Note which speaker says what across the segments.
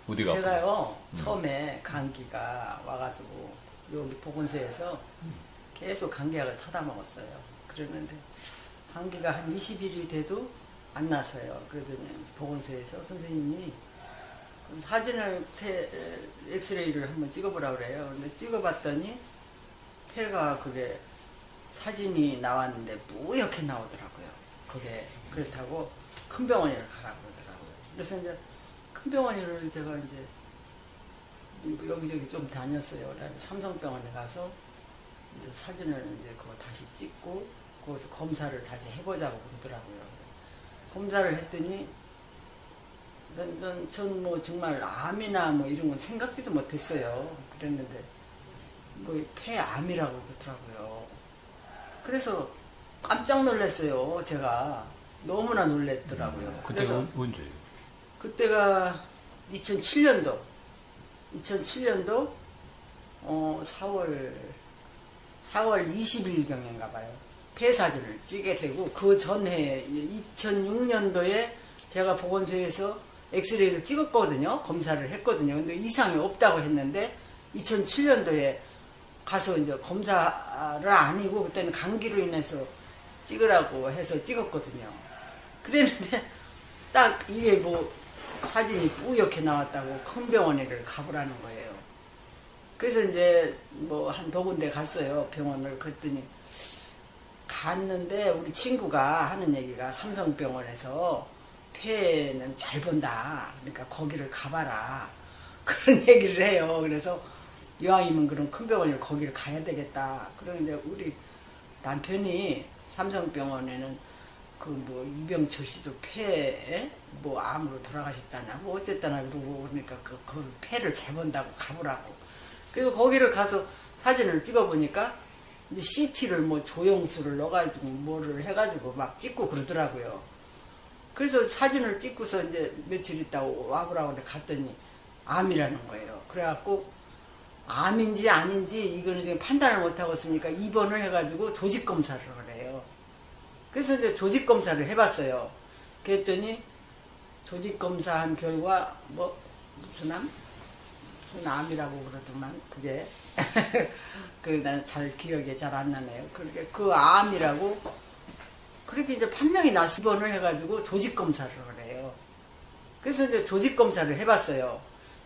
Speaker 1: 어디가?
Speaker 2: 제가요 처음에 감기가 와가지고 여기 보건소에서 계속 감기약을 타다 먹었어요. 그러는데 감기가 한 20일이 돼도 안 나서요. 그러더니 보건소에서 선생님이 사진을 엑스레이를 한번 찍어보라고 그래요. 근데 찍어봤더니 폐가 그게 사진이 나왔는데 뿌옇게 나오더라고요. 그게 그렇다고 큰 병원을 가라고 그러더라고요. 그래서 이제 큰 병원을 제가 이제 여기저기 좀 다녔어요. 삼성병원에 가서 이제 사진을 이제 그거 다시 찍고 거기서 검사를 다시 해보자고 그러더라고요. 검사를 했더니 전 뭐 정말 암이나 뭐 이런 건 생각지도 못했어요. 그랬는데 뭐 폐암이라고 그러더라고요. 그래서 깜짝 놀랐어요. 제가 너무나 놀랬더라고요.
Speaker 1: 그때
Speaker 2: 그래서
Speaker 1: 언제요?
Speaker 2: 그때가 2007년도 4월 20일경인가 봐요. 폐사진을 찍게 되고 그 전해 2006년도에 제가 보건소에서 엑스레이를 찍었거든요. 검사를 했거든요. 근데 이상이 없다고 했는데 2007년도에 가서 이제 검사를 아니고 그때는 감기로 인해서 찍으라고 해서 찍었거든요. 그랬는데 딱 이게 뭐 사진이 뿌옇게 나왔다고 큰 병원에를 가보라는 거예요. 그래서 이제 뭐 한 두 군데 갔어요. 병원을. 그랬더니 갔는데 우리 친구가 하는 얘기가 삼성병원에서 폐는 잘 본다. 그러니까 거기를 가봐라. 그런 얘기를 해요. 그래서 이왕이면 그런 큰 병원을 거기를 가야 되겠다. 그런데 우리 남편이 삼성병원에는 그 뭐 이병철 씨도 폐에 뭐 암으로 돌아가셨다나 뭐 어쨌다나 그러고 그러니까 그 폐를 잘 본다고 가보라고. 그래서 거기를 가서 사진을 찍어보니까 이제 CT를 뭐 조영수를 넣어가지고 뭐를 해가지고 막 찍고 그러더라고요. 그래서 사진을 찍고서 이제 며칠 있다 와보라고 갔더니 암이라는 거예요. 그래갖고 암인지 아닌지 이거는 지금 판단을 못하고 있으니까 입원을 해가지고 조직검사를 하래요. 그래서 이제 조직검사를 해봤어요. 그랬더니 조직검사한 결과 뭐 무슨 암이라고 그러더만 그게 난 잘 기억이 잘 안 나네요. 그렇게 그 암이라고 그렇게 이제 판명이 나서 입원을 해가지고 조직검사를 하래요. 그래서 이제 조직검사를 해봤어요.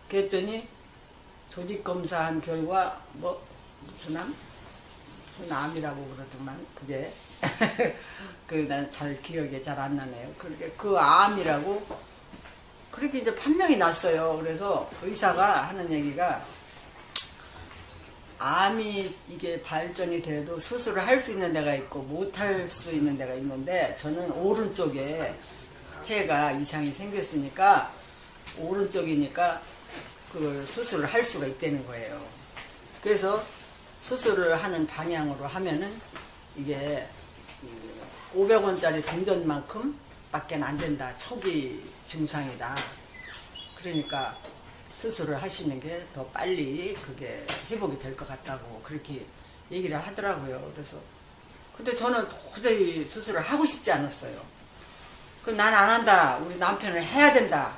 Speaker 2: 그랬더니 조직검사한 결과 뭐 무슨 암이라고 그러더만 그게 난 잘 기억이 잘 안 나네요. 그렇게 그 암이라고 그렇게 이제 판명이 났어요. 그래서 의사가 하는 얘기가 암이 이게 발전이 돼도 수술을 할 수 있는 데가 있고 못 할 수 있는 데가 있는데 저는 오른쪽에 폐가 이상이 생겼으니까 오른쪽이니까 그걸 수술을 할 수가 있다는 거예요. 그래서 수술을 하는 방향으로 하면은 이게 500원짜리 동전만큼 밖에 안 된다. 초기 증상이다. 그러니까 수술을 하시는 게 더 빨리 그게 회복이 될 것 같다고 그렇게 얘기를 하더라고요. 그래서 근데 저는 도저히 수술을 하고 싶지 않았어요. 난 안 한다. 우리 남편은 해야 된다.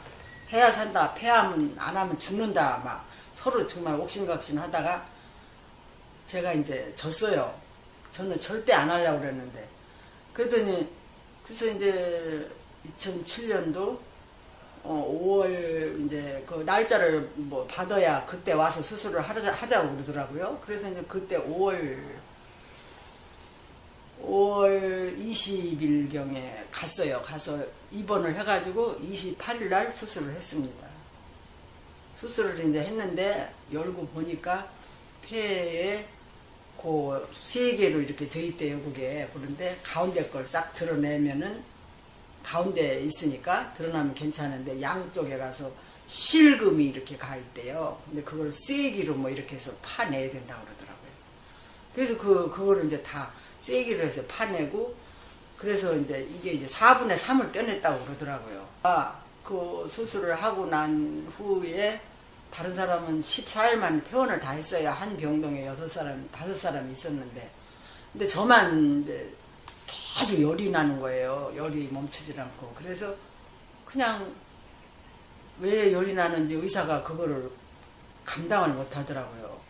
Speaker 2: 해야 산다. 폐암은 안 하면 죽는다. 막 서로 정말 옥신각신 하다가 제가 이제 졌어요. 저는 절대 안 하려고 그랬는데 그래서 이제 2007년도 5월 이제 그 날짜를 뭐 받아야 그때 와서 수술을 하자고 그러더라고요. 그래서 이제 그때 5월 20일경에 갔어요. 가서 입원을 해가지고 28일 날 수술을 했습니다. 수술을 이제 했는데 열고 보니까 폐에 그 3개로 이렇게 돼 있대요. 그게. 그런데 가운데 걸 싹 드러내면은 가운데 있으니까 드러나면 괜찮은데 양쪽에 가서 실금이 이렇게 가 있대요. 근데 그걸 쐐기로 뭐 이렇게 해서 파내야 된다고 그러더라고요. 그래서 그거를 이제 다 쐐기로 해서 파내고 그래서 이제 이게 이제 4분의 3을 떼냈다고 그러더라고요. 그 수술을 하고 난 후에 다른 사람은 14일 만에 퇴원을 다 했어요. 한 병동에 6사람, 5사람이 있었는데. 근데 저만 이제 계속 열이 나는 거예요. 열이 멈추질 않고. 그래서 그냥 왜 열이 나는지 의사가 그거를 감당을 못 하더라고요.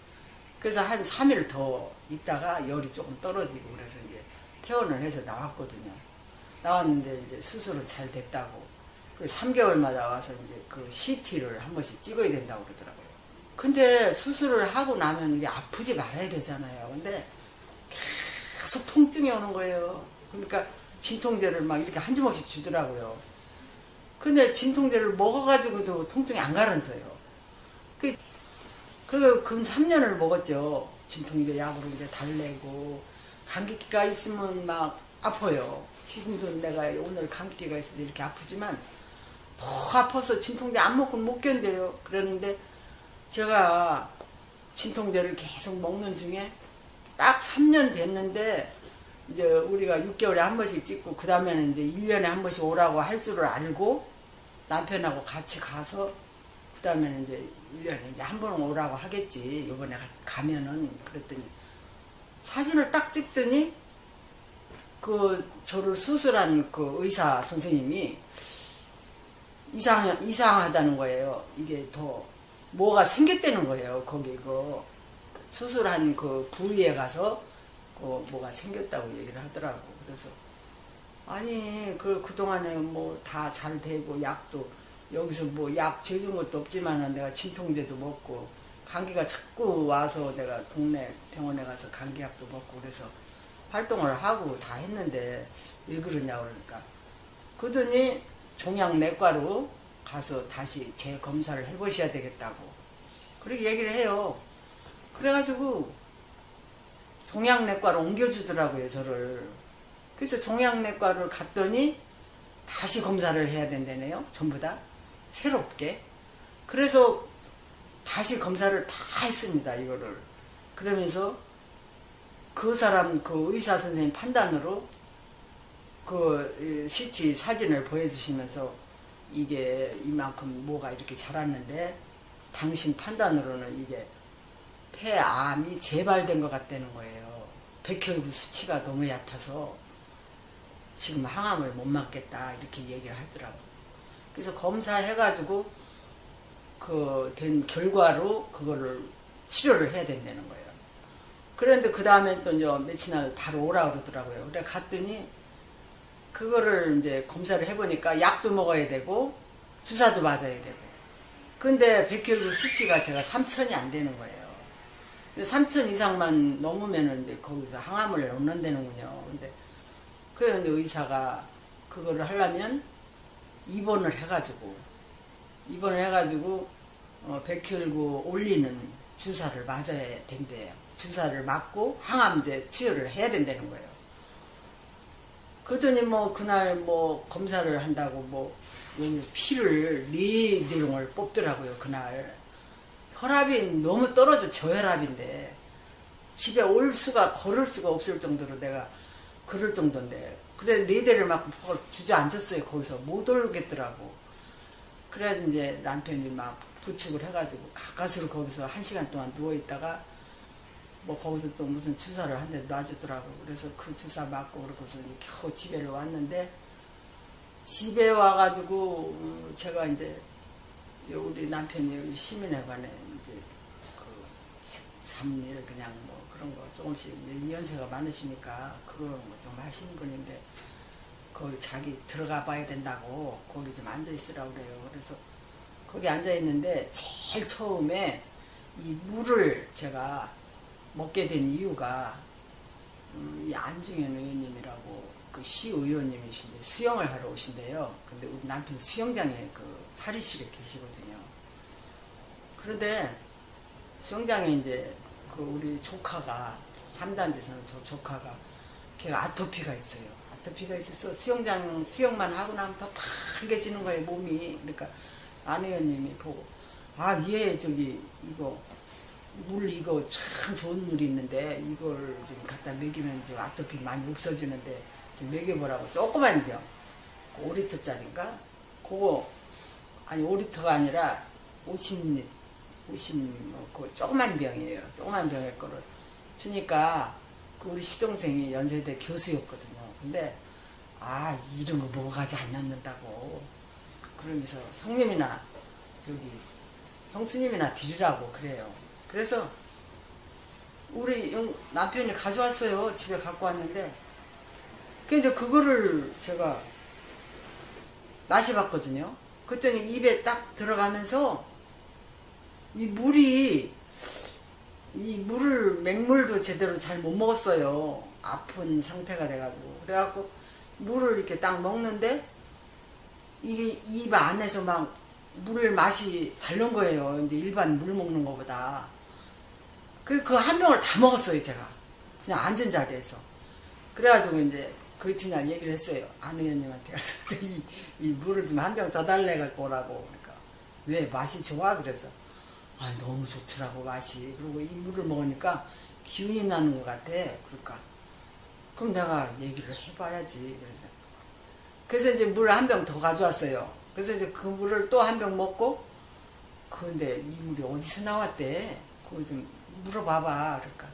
Speaker 2: 그래서 한 3일 더 있다가 열이 조금 떨어지고 그래서 이제 퇴원을 해서 나왔거든요. 나왔는데 이제 수술은 잘 됐다고. 3개월마다 와서 이제 그 CT를 한 번씩 찍어야 된다고 그러더라고요. 근데 수술을 하고 나면 이게 아프지 말아야 되잖아요. 근데 계속 통증이 오는 거예요. 그러니까 진통제를 막 이렇게 한 주먹씩 주더라고요. 근데 진통제를 먹어가지고도 통증이 안 가라앉아요. 그리고 근 3년을 먹었죠. 진통제 약으로 이제 달래고, 감기기가 있으면 막 아파요. 지금도 내가 오늘 감기기가 있어서 이렇게 아프지만, 더 아파서 진통제 안 먹고는 못 견뎌요. 그러는데, 제가 진통제를 계속 먹는 중에 딱 3년 됐는데, 이제 우리가 6개월에 한 번씩 찍고, 그 다음에는 이제 1년에 한 번씩 오라고 할 줄을 알고, 남편하고 같이 가서, 그 다음에는 이제 1년에 이제 한 번 오라고 하겠지. 요번에 가면은. 그랬더니, 사진을 딱 찍더니, 저를 수술한 그 의사 선생님이 이상하다는 거예요. 이게 더, 뭐가 생겼다는 거예요. 거기 수술한 그 부위에 가서, 뭐가 생겼다고 얘기를 하더라고. 그래서, 아니, 그동안에 뭐 다 잘 되고, 약도, 여기서 뭐 약 재준 것도 없지만은 내가 진통제도 먹고, 감기가 자꾸 와서 내가 동네 병원에 가서 감기약도 먹고 그래서 활동을 하고 다 했는데 왜 그러냐고 그러니까. 그러더니 종양내과로 가서 다시 재검사를 해보셔야 되겠다고. 그렇게 얘기를 해요. 그래가지고 종양내과로 옮겨주더라고요, 저를. 그래서 종양내과를 갔더니 다시 검사를 해야 된다네요, 전부 다. 새롭게. 그래서 다시 검사를 다 했습니다, 이거를. 그러면서 그 의사 선생님 판단으로 CT 사진을 보여주시면서 이게 이만큼 뭐가 이렇게 자랐는데 당신 판단으로는 이게 폐암이 재발된 것 같다는 거예요. 백혈구 수치가 너무 얕아서 지금 항암을 못 맞겠다 이렇게 얘기를 하더라고요. 그래서 검사해가지고 된 결과로 그거를 치료를 해야 된다는 거예요. 그런데 그 다음에 또 이제 며칠 날 바로 오라 그러더라고요. 그래 갔더니 그거를 이제 검사를 해보니까 약도 먹어야 되고 주사도 맞아야 되고. 근데 백혈구 수치가 제가 3,000이 안 되는 거예요. 근데 3,000 이상만 넘으면은 이제 거기서 항암을 넣는다는군요. 근데 그래서 이제 의사가 그거를 하려면 입원을 해가지고 백혈구 올리는 주사를 맞아야 된대요. 주사를 맞고 항암제 투여를 해야 된다는 거예요. 그러더니 그날 검사를 한다고 피를 4내용을 뽑더라고요, 그날. 혈압이 너무 떨어져, 저혈압인데. 집에 걸을 수가 없을 정도로 내가 그럴 정도인데. 그래, 4대를 막 주저앉았어요, 거기서. 못 오르겠더라고. 그래서 이제 남편이 막 부축을 해가지고 가까스로 거기서 1시간 동안 누워있다가 거기서 또 무슨 주사를 한 대 놔주더라고. 그래서 그 주사 맞고 그러고서 겨우 집에 왔는데 집에 와가지고 제가 이제 우리 남편이 여기 시민회관에 이제 잡일 그냥 그런 거 조금씩 연세가 많으시니까 그런 거 좀 하시는 분인데 거기 자기 들어가 봐야 된다고 거기 좀 앉아 있으라고 그래요. 그래서 거기 앉아 있는데 제일 처음에 이 물을 제가 먹게 된 이유가 이 안중현 의원님이라고 그 시의원님이신데 수영을 하러 오신대요. 근데 우리 남편 수영장에 탈의실에 계시거든요. 그런데 수영장에 이제 우리 조카가 3단지 사는 조카가 걔가 아토피가 있어요. 아토피가 있어서 수영만 하고 나면 더 빨개지는 거예요, 몸이. 그러니까 안 의원님이 보고 얘 이거 참 좋은 물이 있는데 이걸 좀 갖다 먹이면 좀 아토피 많이 없어지는데 좀 먹여보라고. 조그만 병 5리터짜리인가? 그거 아니 5리터가 아니라 50 그 조그만 병이에요. 조그만 병의 거를 주니까 우리 시동생이 연세대 교수였거든요. 근데 이런 거 먹어가지고 안 낫는다고 그러면서 형님이나 저기 형수님이나 드리라고 그래요. 그래서 우리 남편이 가져왔어요. 집에 갖고 왔는데 근데 그거를 제가 마셔봤거든요. 그랬더니 입에 딱 들어가면서 이 물을 맹물도 제대로 잘 못 먹었어요. 아픈 상태가 돼가지고. 그래갖고 물을 이렇게 딱 먹는데 이게 입 안에서 막 물 맛이 다른 거예요. 근데 일반 물 먹는 것보다. 그 한 병을 다 먹었어요, 제가. 그냥 앉은 자리에서. 그래가지고 이제 그 이튿날 얘기를 했어요. 안 의원님한테 가서 이 물을 좀 한 병 더 달래갖고 오라고. 그러니까 왜 맛이 좋아? 그래서 아 너무 좋더라고 맛이. 그리고 이 물을 먹으니까 기운이 나는 것 같아. 그러니까 그럼 내가 얘기를 해봐야지. 그래서 이제 물 한 병 더 가져왔어요. 그래서 이제 그 물을 또 한 병 먹고 근데 이 물이 어디서 나왔대? 그거 좀 물어봐봐. 그러니까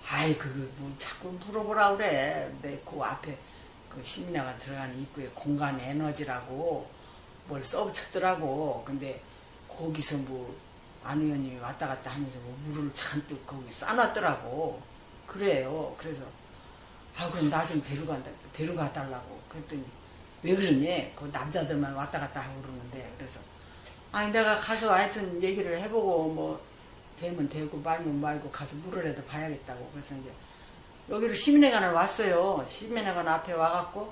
Speaker 2: 아이 뭐 자꾸 물어보라 그래. 근데 그 앞에 그 시민회관 들어가는 입구에 공간 에너지라고 뭘 써붙였더라고. 근데 거기서 뭐 안 의원님이 왔다 갔다 하면서 뭐 물을 잔뜩 거기 싸놨더라고. 그래요. 그래서 아 그럼 나 좀 데려가 달라고. 그랬더니 왜 그러니? 그 남자들만 왔다 갔다 하고 그러는데. 그래서 아니 내가 가서 하여튼 얘기를 해보고 뭐 되면 되고 말면 말고 가서 물을 해도 봐야겠다고. 그래서 이제 여기를 시민회관을 왔어요. 시민회관 앞에 와갖고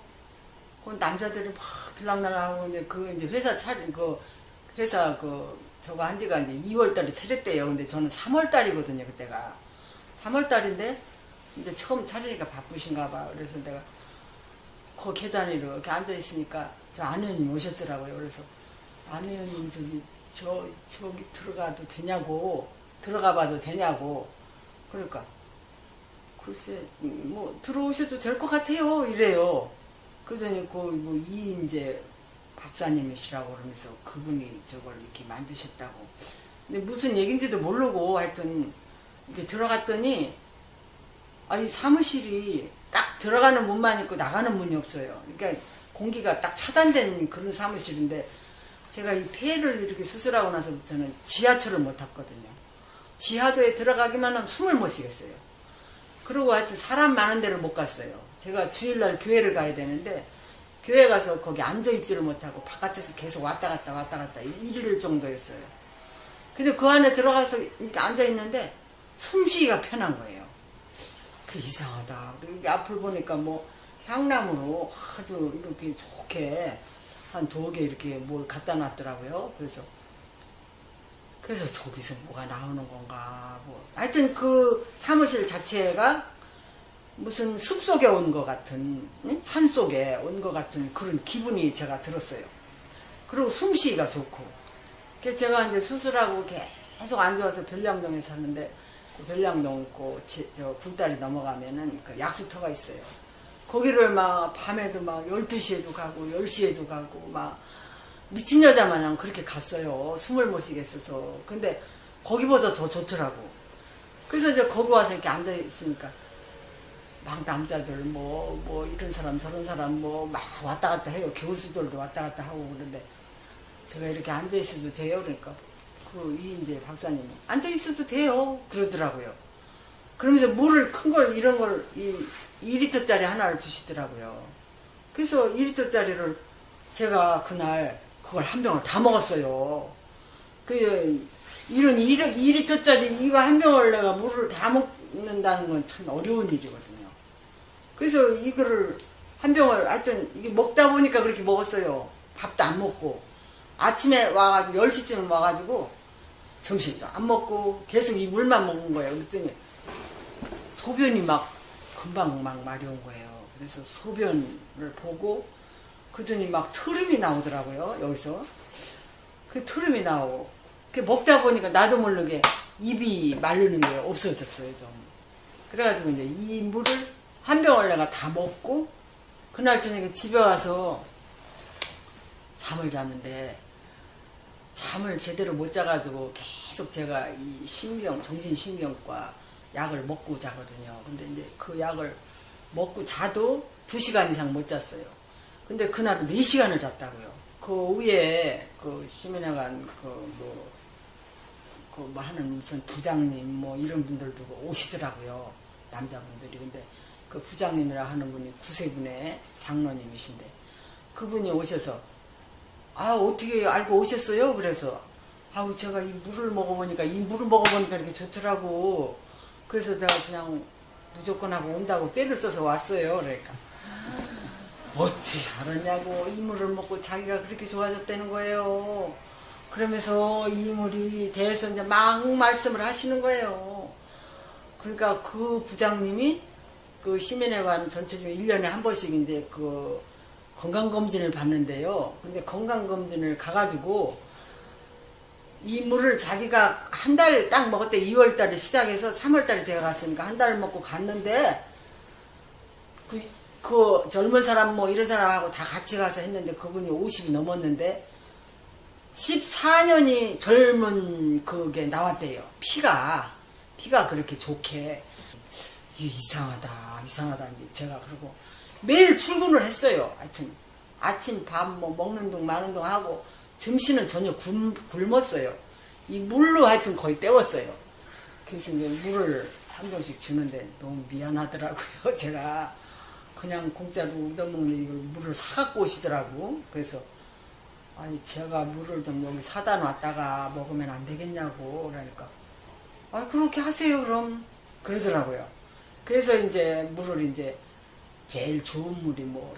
Speaker 2: 그 남자들이 막 들락날락하고 이제 회사 회사 저거 한 지가 이제 2월달에 차렸대요. 근데 저는 3월달이거든요. 그때가 3월달인데 이제 처음 차리니까 바쁘신가 봐. 그래서 내가 그 계단에 이렇게 앉아 있으니까 저 안 의원님 오셨더라고요. 그래서 안 의원님 저기 들어가도 되냐고. 들어가 봐도 되냐고. 그러니까 글쎄 뭐 들어오셔도 될 것 같아요 이래요. 그러더니 이인재 박사님이시라고 그러면서 그분이 저걸 이렇게 만드셨다고. 근데 무슨 얘긴지도 모르고 하여튼 이렇게 들어갔더니 이 사무실이 딱 들어가는 문만 있고 나가는 문이 없어요. 그러니까 공기가 딱 차단된 그런 사무실인데 제가 이 폐를 이렇게 수술하고 나서부터는 지하철을 못 탔거든요. 지하도에 들어가기만 하면 숨을 못 쉬겠어요. 그리고 하여튼 사람 많은 데를 못 갔어요. 제가 주일날 교회를 가야 되는데 교회 가서 거기 앉아있지를 못하고 바깥에서 계속 왔다 갔다 일일 정도였어요. 근데 그 안에 들어가서 이렇게 앉아있는데 숨쉬기가 편한 거예요. 그 이상하다. 그리고 앞을 보니까 뭐 향나무로 아주 이렇게 좋게 한 2개 이렇게 뭘 갖다 놨더라고요. 그래서 저기서 뭐가 나오는 건가. 하여튼 그 사무실 자체가 무슨 숲속에 온 것 같은, 산 속에 온 것 같은 그런 기분이 제가 들었어요. 그리고 숨쉬기가 좋고. 그래서 제가 이제 수술하고 계속 앉아서 별량동에 사는데, 그 별량동 있고, 저 굴다리 넘어가면은 그 약수터가 있어요. 거기를 막 밤에도 막 12시에도 가고, 10시에도 가고, 막 미친 여자 마냥 그렇게 갔어요. 숨을 못 쉬겠어서. 근데 거기보다 더 좋더라고. 그래서 이제 거기 와서 이렇게 앉아있으니까 막 남자들 뭐 이런 사람 저런 사람 뭐 막 왔다 갔다 해요. 교수들도 왔다 갔다 하고 그런데 제가 이렇게 앉아있어도 돼요? 그러니까 그 이인재 박사님이 앉아있어도 돼요 그러더라고요. 그러면서 물을 큰 걸 이런 걸 2리터짜리 하나를 주시더라고요. 그래서 2리터짜리를 제가 그날 그걸 한 병을 다 먹었어요. 이런 2리터짜리 이거 한 병을 내가 물을 다 먹는다는 건 참 어려운 일이거든요. 그래서 이거를 한 병을 하여튼 이게 먹다 보니까 그렇게 먹었어요. 밥도 안 먹고 아침에 와가지고 10시쯤 와가지고 점심도 안 먹고 계속 이 물만 먹은 거예요. 그랬더니 소변이 막 금방 막 마려운 거예요. 그래서 소변을 보고 그러더니 막 트름이 나오더라고요. 여기서 그 트름이 나오고 먹다 보니까 나도 모르게 입이 마르는 게 없어졌어요. 좀. 그래가지고 이제 이 물을 한 병을 내가 다 먹고 그날 저녁에 집에 와서 잠을 잤는데 잠을 제대로 못 자가지고 계속 제가 이 정신신경과 약을 먹고 자거든요. 근데 이제 그 약을 먹고 자도 2시간 이상 못 잤어요. 근데 그날은 4시간을 잤다고요. 그 위에 그 시민회관 뭐 하는 무슨 부장님 뭐 이런 분들도 오시더라고요. 남자분들이. 근데 그 부장님이라 하는 분이 구세군의 장로님이신데 그분이 오셔서 어떻게 알고 오셨어요? 그래서 제가 이 물을 먹어보니까 이렇게 좋더라고. 그래서 내가 그냥 무조건 하고 온다고 때를 써서 왔어요. 그러니까 어떻게 알았냐고. 이 물을 먹고 자기가 그렇게 좋아졌다는 거예요. 그러면서 이 물이 대해서 이제 막 말씀을 하시는 거예요. 그러니까 그 부장님이 그 시민회관 전체적으로 1년에 한 번씩 이제 그 건강검진을 받는데요. 근데 건강검진을 가가지고 이 물을 자기가 한 달 딱 먹었대. 2월 달에 시작해서 3월 달에 제가 갔으니까 한 달 먹고 갔는데 그 젊은 사람 뭐 이런 사람하고 다 같이 가서 했는데 그분이 50이 넘었는데 14년이 젊은 그게 나왔대요. 피가 그렇게 좋게. 이상하다 이제 제가 그러고 매일 출근을 했어요. 하여튼 아침 밥 뭐 먹는 둥 마는 둥 하고 점심은 전혀 굶었어요. 이 물로 하여튼 거의 때웠어요. 그래서 이제 물을 한 병씩 주는데 너무 미안하더라고요. 제가 그냥 공짜로 얻어먹는 이걸 물을 사갖고 오시더라고. 그래서 제가 물을 좀 여기 사다 놨다가 먹으면 안 되겠냐고. 그러니까 그렇게 하세요 그럼. 그러더라고요. 그래서 이제 물을 이제 제일 좋은 물이 뭐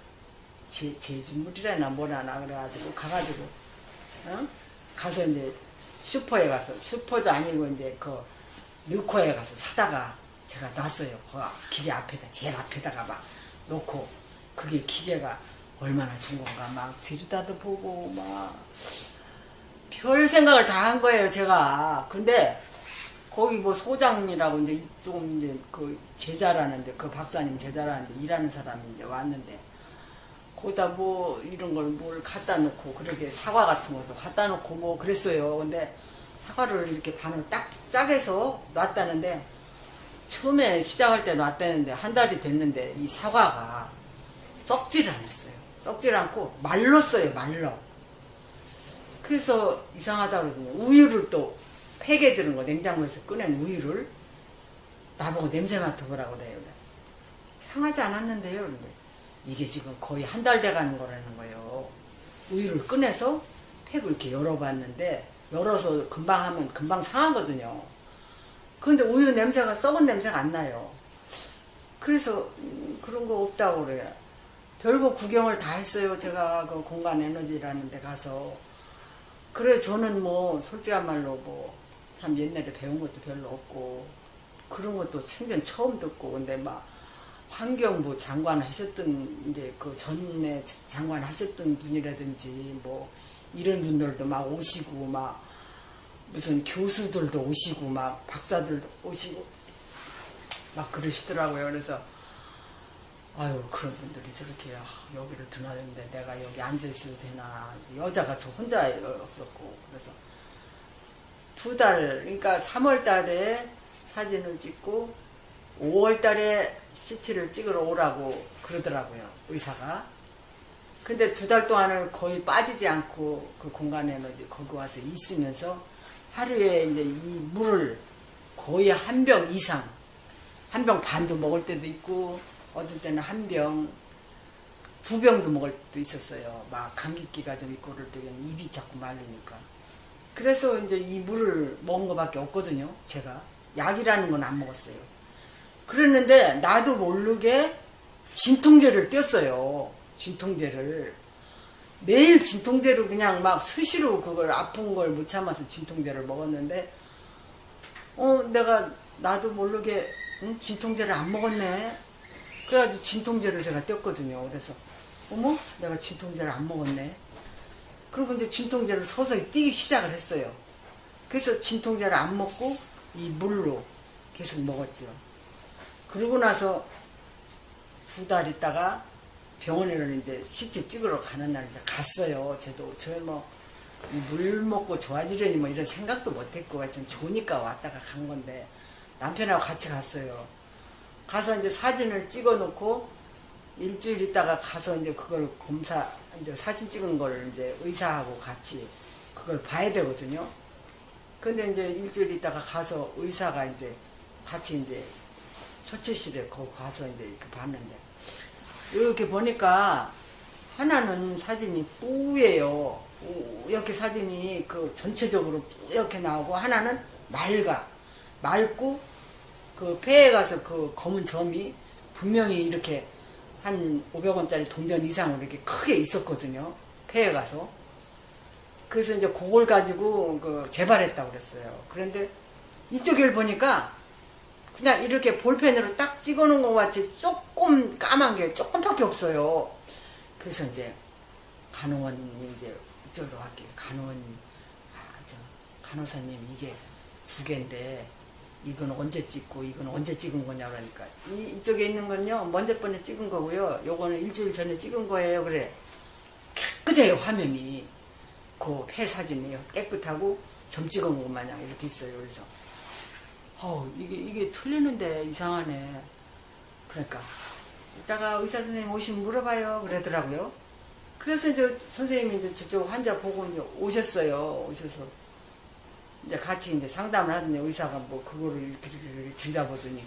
Speaker 2: 제주물이라나 뭐라나 그래가지고 가가지고 가서 이제 슈퍼도 아니고 이제 그 느코에 가서 사다가 제가 놨어요. 그 기계 앞에다 제일 앞에다가 막 놓고 그게 기계가 얼마나 좋은 건가 막 들여다도 보고 막 별 생각을 다 한 거예요 제가. 근데 거기 뭐 소장이라고 이제 좀 이제 그 제자라는데 그 박사님 제자라는데 일하는 사람이 이제 왔는데 거기다 뭐 이런 걸 뭘 갖다 놓고 그렇게 사과 같은 것도 갖다 놓고 뭐 그랬어요. 근데 사과를 이렇게 반을 딱 짜게서 놨다는데 처음에 시작할 때 놨다는데 한 달이 됐는데 이 사과가 썩지를 않았어요. 썩지를 않고 말랐어요. 말라. 그래서 이상하다 그러더니 우유를 또 팩에 들은 거 냉장고에서 꺼낸 우유를 나보고 냄새 맡아보라고 그래요. 상하지 않았는데요. 그런데 이게 지금 거의 한 달 돼가는 거라는 거예요. 우유를 꺼내서 팩을 이렇게 열어봤는데 열어서 금방 하면 금방 상하거든요. 그런데 우유 냄새가 썩은 냄새가 안 나요. 그래서 그런 거 없다고 그래요. 별거 구경을 다 했어요. 제가 그 공간 에너지라는 데 가서. 그래 저는 뭐 솔직한 말로 뭐 참 옛날에 배운 것도 별로 없고 그런 것도 생전 처음 듣고 근데 막 환경부 장관 하셨던 이제 그 전에 장관 하셨던 분이라든지 뭐 이런 분들도 막 오시고 막 무슨 교수들도 오시고 막 박사들도 오시고 막 그러시더라고요. 그래서 그런 분들이 저렇게 여기를 드나드는데 내가 여기 앉아있어도 되나. 여자가 저 혼자였었고 그래서 2달 그러니까 3월 달에 사진을 찍고 5월 달에 CT를 찍으러 오라고 그러더라고요. 의사가. 근데 2달 동안을 거의 빠지지 않고 그 공간에 거기 와서 있으면서 하루에 이제 이 물을 거의 한 병 이상, 한 병 반도 먹을 때도 있고 어떨 때는 한 병, 2병도 먹을 때도 있었어요. 막 감기기가 좀 있고 그럴 때는 입이 자꾸 말리니까. 그래서 이제 이 물을 먹은 것밖에 없거든요. 제가 약이라는 건 안 먹었어요. 그랬는데 나도 모르게 진통제를 뗐어요. 진통제를 매일 진통제로 그냥 막 스시로 그걸 아픈 걸 못 참아서 진통제를 먹었는데 내가 나도 모르게 진통제를 안 먹었네. 그래가지고 진통제를 제가 뗐거든요. 그래서 어머 내가 진통제를 안 먹었네. 그리고 이제 진통제를 서서히 띄기 시작을 했어요. 그래서 진통제를 안 먹고 이 물로 계속 먹었죠. 그러고 나서 2달 있다가 병원에는 이제 CT 찍으러 가는 날 이제 갔어요. 저희 뭐 물 먹고 좋아지려니 뭐 이런 생각도 못했고 하여튼 좋으니까 왔다가 간 건데 남편하고 같이 갔어요. 가서 이제 사진을 찍어 놓고 일주일 있다가 가서 이제 그걸 이제 사진 찍은 걸 이제 의사하고 같이 그걸 봐야 되거든요. 근데 이제 일주일 있다가 가서 의사가 이제 같이 이제 처치실에 거기 가서 이제 이렇게 봤는데 이렇게 보니까 하나는 사진이 뿌예요. 이렇게 사진이 그 전체적으로 뿌옇게 나오고 하나는 맑고 그 폐에 가서 그 검은 점이 분명히 이렇게 한 500원짜리 동전 이상으로 이렇게 크게 있었거든요. 폐에 가서. 그래서 이제 그걸 가지고 그 재발했다고 그랬어요. 그런데 이쪽을 보니까 그냥 이렇게 볼펜으로 딱 찍어 놓은 것 같이 조금 까만 게 조금밖에 없어요. 그래서 이제 간호원이 이제 이쪽으로 갈게요. 간호사님 이게 2개인데 이건 언제 찍고 이건 언제 찍은 거냐 그러니까 이쪽에 있는 건요 먼저 번에 찍은 거고요. 요거는 일주일 전에 찍은 거예요. 그래. 깨끗해요 화면이. 그 폐 사진이 깨끗하고 점 찍은 것 마냥 이렇게 있어요. 그래서 이게 틀리는데 이상하네. 그러니까 이따가 의사 선생님 오시면 물어봐요 그러더라고요. 그래서 이제 선생님이 이제 저쪽 환자 보고 이제 오셨어요. 오셔서 이제 같이 이제 상담을 하더니 의사가 뭐 그거를 이렇게 들여다보더니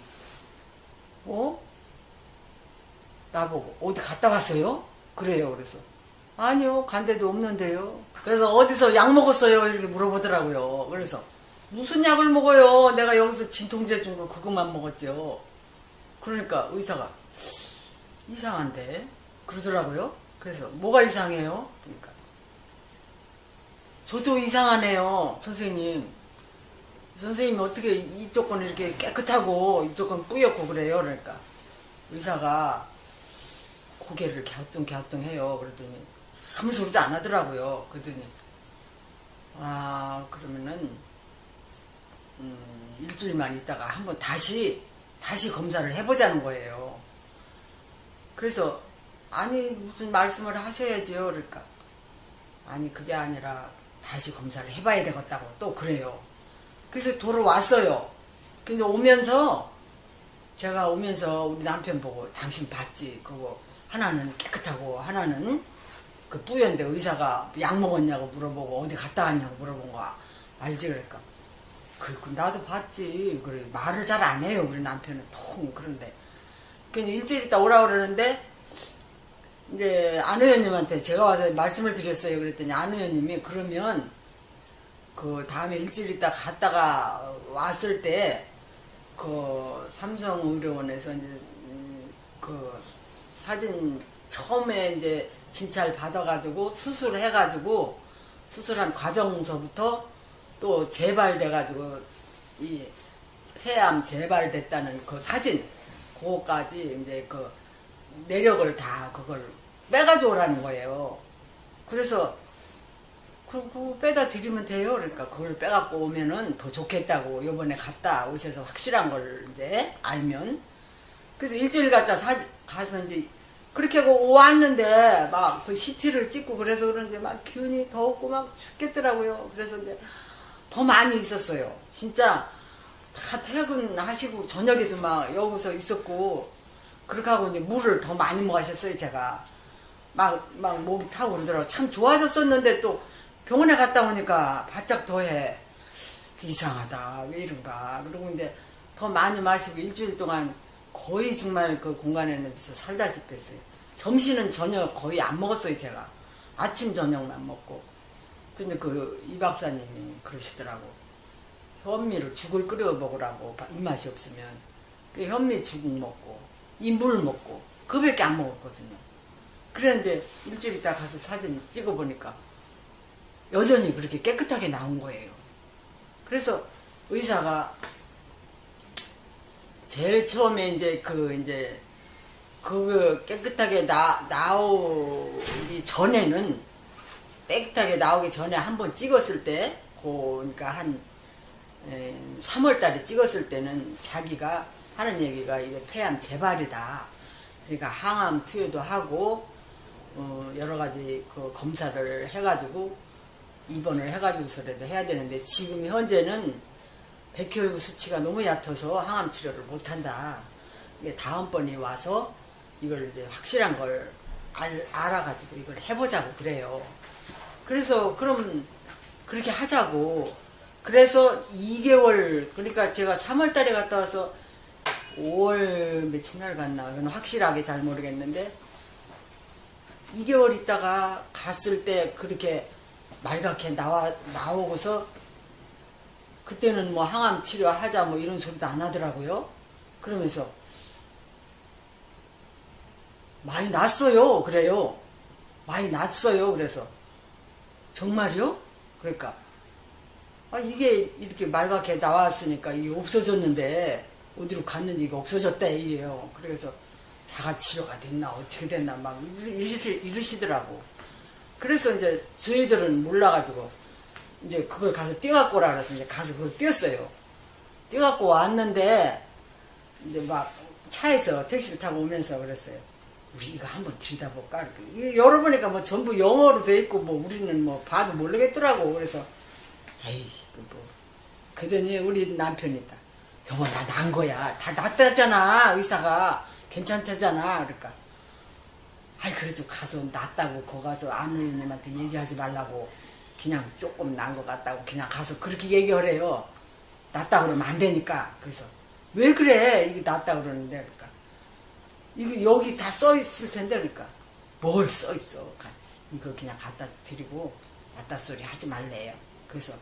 Speaker 2: 나보고 어디 갔다 왔어요? 그래요. 그래서 아니요 간 데도 없는데요. 그래서 어디서 약 먹었어요? 이렇게 물어보더라고요. 그래서 무슨 약을 먹어요? 내가 여기서 진통제 준 거 그것만 먹었죠. 그러니까 의사가 이상한데 그러더라고요. 그래서 뭐가 이상해요? 그러니까 저도 이상하네요 선생님. 선생님이 어떻게 이쪽 건 이렇게 깨끗하고 이쪽 건 뿌옇고 그래요? 그러니까 의사가 고개를 갸우뚱해요. 그러더니 아무 소리도 안 하더라고요. 그러더니 그러면은 일주일만 있다가 한번 다시 검사를 해보자는 거예요. 그래서 아니 무슨 말씀을 하셔야지요. 그러니까 아니 그게 아니라 다시 검사를 해봐야 되겠다고 또 그래요. 그래서 돌아왔어요. 근데 제가 오면서 우리 남편 보고 당신 봤지? 그거 하나는 깨끗하고 하나는 그 뿌연데 의사가 약 먹었냐고 물어보고 어디 갔다 왔냐고 물어본 거 알지? 그러니까 그리고 나도 봤지. 그래 말을 잘 안 해요. 우리 남편은 통 그런데 그래서 일주일 있다 오라 그러는데 이제 안 의원님한테 제가 와서 말씀을 드렸어요. 그랬더니 안 의원님이 그러면 그 다음에 일주일 있다 갔다가 왔을 때 그 삼성의료원에서 이제 그 사진 처음에 이제 진찰 받아가지고 수술해가지고 수술한 과정서부터 또 재발돼가지고 이 폐암 재발됐다는 그 사진 그거까지 이제 그 내력을 다 그걸 빼가지고 오라는 거예요. 그래서 그거 빼다 드리면 돼요. 그러니까 그걸 빼갖고 오면은 더 좋겠다고 요번에 갔다 오셔서 확실한 걸 이제 알면. 그래서 일주일 가서 이제 그렇게 하고 왔는데 막 그 CT를 찍고 그래서 그런지 막 기운이 더웠고 막 죽겠더라고요. 그래서 이제 더 많이 있었어요. 진짜 다 퇴근하시고 저녁에도 막 여기서 있었고 그렇게 하고 이제 물을 더 많이 마셨어요. 제가 막 목이 타고 그러더라고요. 참 좋아졌었는데 또 병원에 갔다 오니까 바짝 더해. 이상하다 왜 이런가. 그리고 이제 더 많이 마시고 일주일 동안 거의 정말 그 공간에는 진짜 살다시피 했어요. 점심은 저녁 거의 안 먹었어요. 제가 아침 저녁만 먹고. 근데 그 이 박사님이 그러시더라고. 현미를 죽을 끓여 먹으라고 입맛이 없으면 그 현미 죽 먹고 이 물 먹고 그밖에 안 먹었거든요. 그랬는데 일주일 있다 가서 사진 찍어보니까 여전히 그렇게 깨끗하게 나온 거예요. 그래서 의사가 제일 처음에 이제 그 깨끗하게 나오기 전에는 깨끗하게 나오기 전에 한번 찍었을 때 그러니까 한 3월 달에 찍었을 때는 자기가 하는 얘기가 이게 폐암 재발이다. 그러니까 항암 투여도 하고 여러 가지 그 검사를 해가지고 입원을 해가지고서라도 해야 되는데 지금 현재는 백혈구 수치가 너무 얕아서 항암 치료를 못한다. 이게 다음번에 와서 이걸 이제 확실한 걸 알아가지고 이걸 해보자고 그래요. 그래서 그럼 그렇게 하자고. 그래서 2개월, 그러니까 제가 3월 달에 갔다 와서 5월 며칠 날 갔나, 그건 확실하게 잘 모르겠는데, 2개월 있다가 갔을 때 그렇게 말갛게 나오고서, 그때는 뭐 항암 치료하자 뭐 이런 소리도 안 하더라고요. 그러면서, 많이 났어요. 그래요. 많이 났어요. 그래서, 정말요? 그러니까, 이게 이렇게 말갛게 나왔으니까 이게 없어졌는데 어디로 갔는지 이게 없어졌다 이게요. 그래서 자가치료가 됐나 어떻게 됐나 막 이러시더라고. 그래서 이제 저희들은 몰라가지고 이제 그걸 가서 떼갖고 오라 그래서 이제 가서 그걸 떼었어요. 떼갖고 왔는데 이제 막 차에서 택시를 타고 오면서 그랬어요. 우리 이거 한번 들여다볼까? 이렇게 열어보니까 뭐 전부 영어로 돼 있고 뭐 우리는 뭐 봐도 모르겠더라고. 그래서 에이, 뭐. 그러더니 우리 남편이 있다. 여보, 나 난 거야. 다 낫다잖아. 의사가. 괜찮다잖아. 그러니까. 그래도 가서 낫다고, 거 가서 아누이님한테 얘기하지 말라고. 그냥 조금 난 것 같다고. 그냥 가서 그렇게 얘기하래요. 낫다 그러면 안 되니까. 그래서. 왜 그래? 이게 낫다 그러는데. 그러니까. 이거 여기 다 써 있을 텐데. 그러니까. 뭘 써 있어. 이거 그냥 갖다 드리고, 낫다 소리 하지 말래요. 그래서.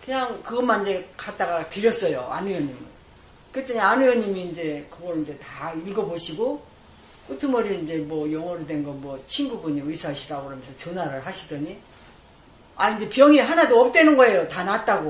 Speaker 2: 그냥 그것만 이제 갖다가 드렸어요. 안 의원님을. 그랬더니 안 의원님이 이제 그걸 이제 다 읽어보시고 끄트머리 이제 뭐 영어로 된 거 뭐 친구분이 의사시라고 그러면서 전화를 하시더니 이제 병이 하나도 없다는 거예요. 다 낫다고.